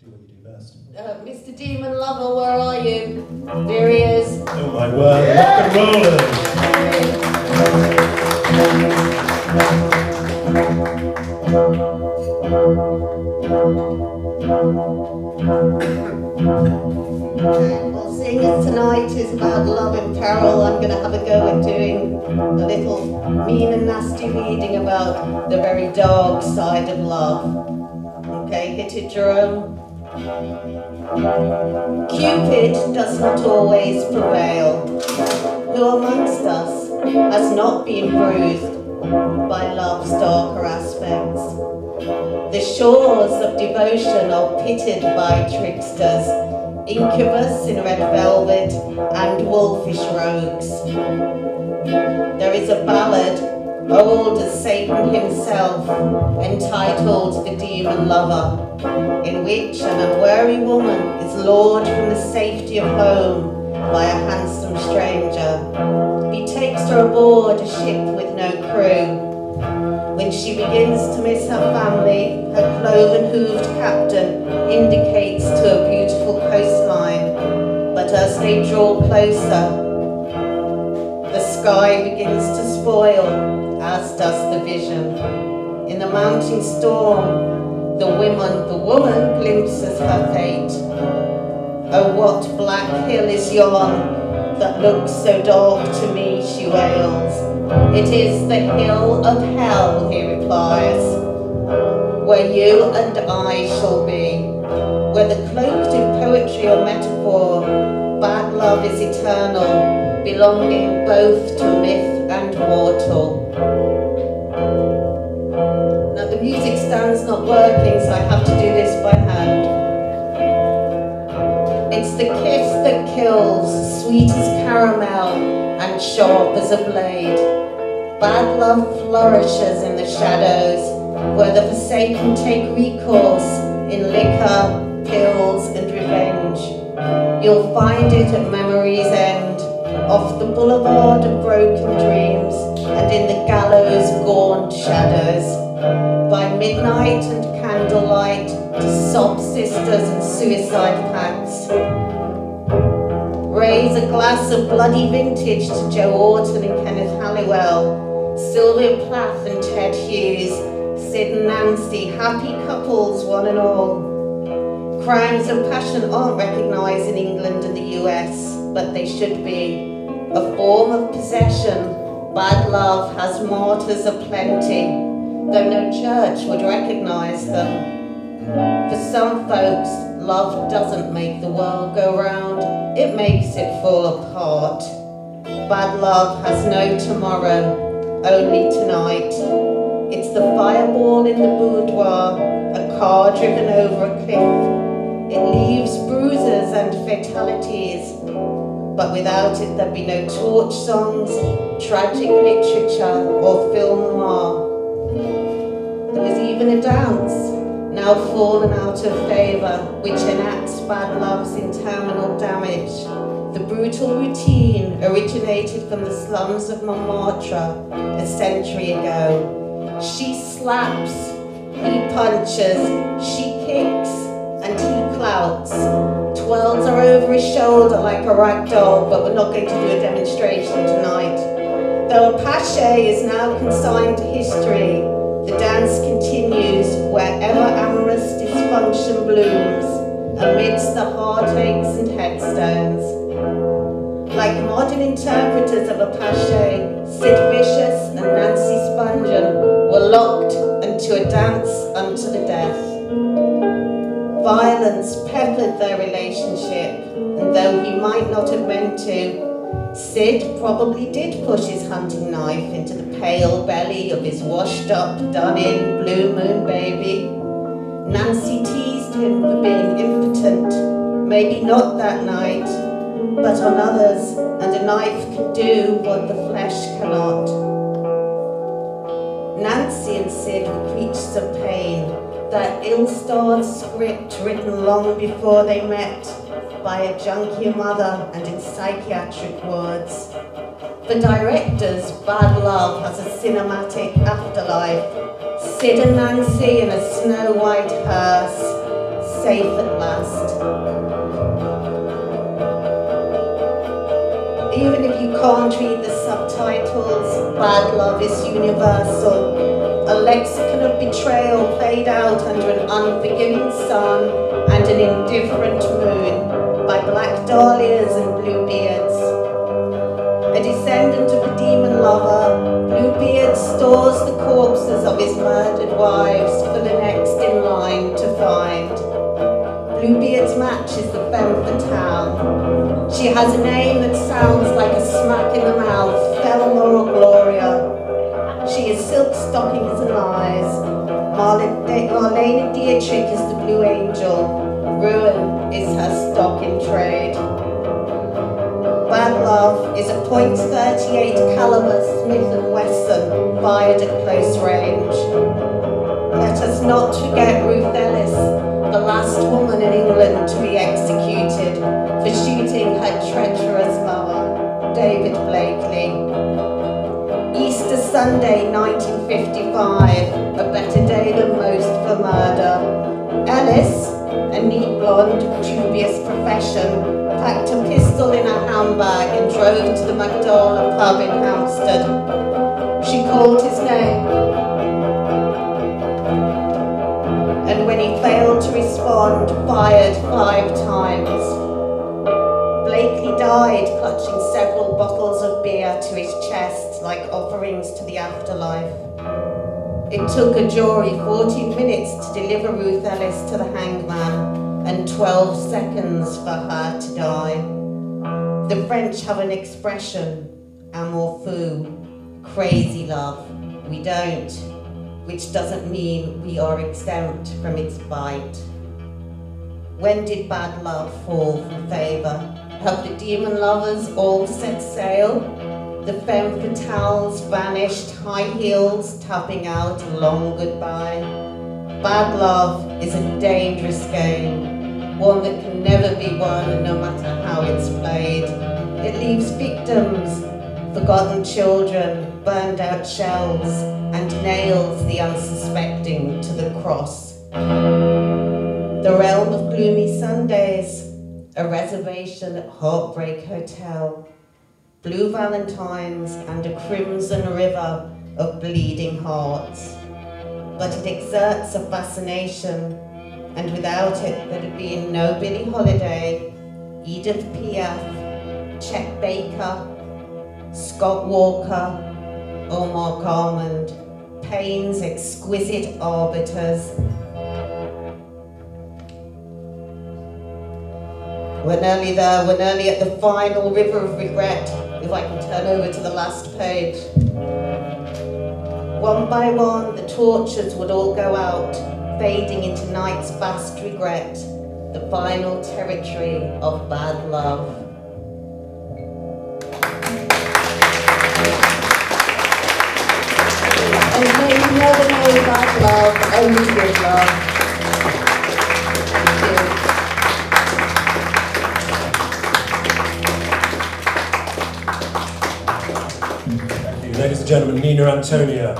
do what you do best. Mr. Demon Lover, where are you? There he is. Oh my word, rock and Well, seeing as tonight is about love in peril, I'm going to have a go at doing a little mean and nasty reading about the very dark side of love. Okay, hit it, Jerome. Cupid does not always prevail. Who amongst us has not been bruised by love's darker aspects? The shores of devotion are pitted by tricksters, incubus in red velvet and wolfish rogues. There is a ballad, old as Satan himself, entitled The Demon Lover, in which an unwary woman is lured from the safety of home by a handsome stranger. He takes her aboard a ship with no crew. When she begins to miss her family, her cloven-hooved captain indicates to a beautiful coastline, but as they draw closer, the sky begins to spoil, as does the vision. In the mounting storm, the woman glimpses her fate. Oh, what black hill is yon that looks so dark to me, she wails. It is the hill of hell, he replies, where you and I shall be. Whether cloaked in poetry or metaphor, bad love is eternal, belonging both to myth and mortal. Now the music stand's not working, so I have to do this by hand. It's the kiss that kills, sweet as caramel and sharp as a blade. Bad love flourishes in the shadows, where the forsaken take recourse in liquor, pills and revenge. You'll find it at memory's end, off the boulevard of broken dreams, and in the gallows' gaunt shadows. By midnight and candlelight, to sob sisters and suicide pacts. Raise a glass of bloody vintage to Joe Orton and Kenneth Halliwell, Sylvia Plath and Ted Hughes, Sid and Nancy, happy couples one and all. Crimes of passion aren't recognised in England and the US, but they should be. A form of possession, bad love has martyrs aplenty, though no church would recognise them. For some folks, love doesn't make the world go round, it makes it fall apart. Bad love has no tomorrow, only tonight. It's the fireball in the boudoir, a car driven over a cliff. It leaves bruises and fatalities, but without it there'd be no torch songs, tragic literature or film noir. There was even a dance, now fallen out of favour, which enacts bad love's interminable damage. The brutal routine originated from the slums of Montmartre a century ago. She slaps, he punches, she kicks, and he clouts. Twirls her over his shoulder like a rag doll, but we're not going to do a demonstration tonight. Though a pache is now consigned to history, the dance continues wherever amorous dysfunction blooms, amidst the heartaches and headstones. Like modern interpreters of a pache, Sid Vicious and Nancy Spungen were locked into a dance unto the death. Violence peppered their relationship, and though he might not have meant to, Sid probably did push his hunting knife into the pale belly of his washed-up, done-in Blue Moon baby. Nancy teased him for being impotent, maybe not that night, but on others, and a knife can do what the flesh cannot. Nancy and Sid were creatures of pain, that ill-starred script written long before they met by a junkie mother and in psychiatric wards. For directors, bad love has a cinematic afterlife. Sid and Nancy in a snow-white hearse, safe at last. Even if you can't read the subtitles, Bad Love is universal. A lexicon of betrayal played out under an unforgiving sun and an indifferent moon by black dahlias and bluebeards. A descendant of a demon lover, Bluebeard stores the corpses of his murdered wives for the next in line to find. Bluebeard's match is the femme fatale. She has a name that sounds like a smack in the mouth, Thelma or Gloria. She is silk stockings and lies. Marlene Dietrich is the Blue Angel. Ruin is her stock in trade. Bad Love is a .38 caliber Smith & Wesson fired at close range. Let us not forget Ruth Ellis, the last woman in England to be executed for shooting her treacherous lover, David Blakely. Easter Sunday 1955, a better day than most for murder. Ellis, a neat blonde, dubious profession, packed a pistol in her handbag and drove to the Magdala pub in Hampstead. She called his name, and when he failed to respond, fired 5 times. Blakely died clutching several bottles of beer to his chest like offerings to the afterlife. It took a jury 40 minutes to deliver Ruth Ellis to the hangman, and 12 seconds for her to die. The French have an expression, amour fou, crazy love. We don't, which doesn't mean we are exempt from its bite. When did Bad Love fall from favour? Have the demon lovers all set sail? The femme fatales vanished, high heels tapping out a long goodbye. Bad Love is a dangerous game, one that can never be won no matter how it's played. It leaves victims, forgotten children, burned out shells, and nails the unsuspecting to the cross. The realm of gloomy Sundays, a reservation at Heartbreak Hotel, blue valentines and a crimson river of bleeding hearts. But it exerts a fascination, and without it there'd been no Billie Holiday, Edith Piaf, Chet Baker, Scott Walker, or Mark Armand, Paine's exquisite arbiters. We're nearly there, we're nearly at the final river of regret, if I can turn over to the last page. One by one, the torches would all go out, fading into night's vast regret, the final territory of bad love. And may you never know bad love, only good love. Ladies and gentlemen, Nina Antonia.